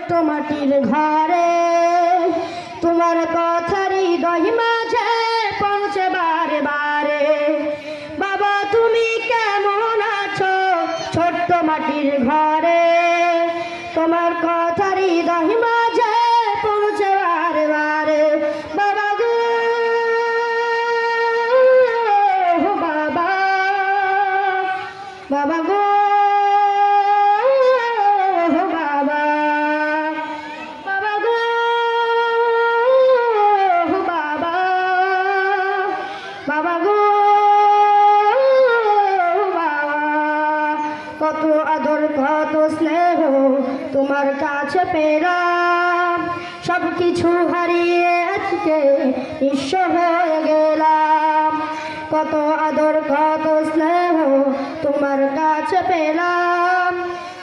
ছোট্ট মাটির ঘরে তোমার কথা হৃদয় মাঝে পৌঁছে বারে বারে। বাবা তুমি কেমন আছো ছোট্ট মাটির ঘরে, তোমার কথা হৃদয় মাঝে পৌঁছে বারে বারে। বাবা গো বাবা, বাবা গো বাবা গো বাবা, কত আদর কত স্নেহ তোমার কাছে পেলাম, সব কিছু হারিয়ে আজকে নিঃস্ব হয়ে গেলাম। কত আদর কত স্নেহ তোমার কাছে পেলাম,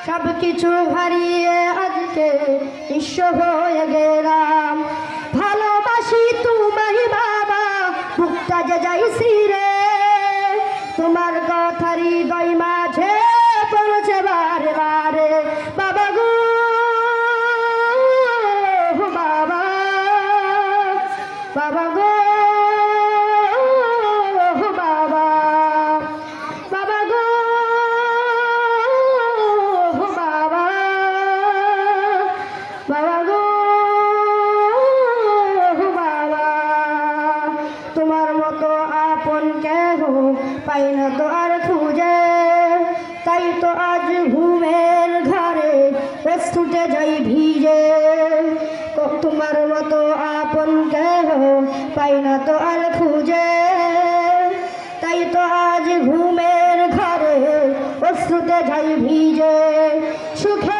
সব কিছু হারিয়ে আজকে নিঃস্ব হয়ে গেলাম। ভালোবাসি তোমায় বাবা, বুকটা যে যাইছি রে, তোমার কথা হৃদয় মাঝে পৌঁছে বারে বারে। বাবা গো বাবা, বাবা গো বাবা, বাবা গো বাবা, বাবা গো বাবা। তোমার মতো আপন কেহ পাই না তো আর খুঁজে, তাই তো আজ ঘুমের ঘরে ছুটে যাই ভিজে। তোমার মতো আপন কেহ পাই না তো আর খুঁজে, তাই তো আজ ঘুমের ঘরে ছুটে যাই ভিজে। সুখে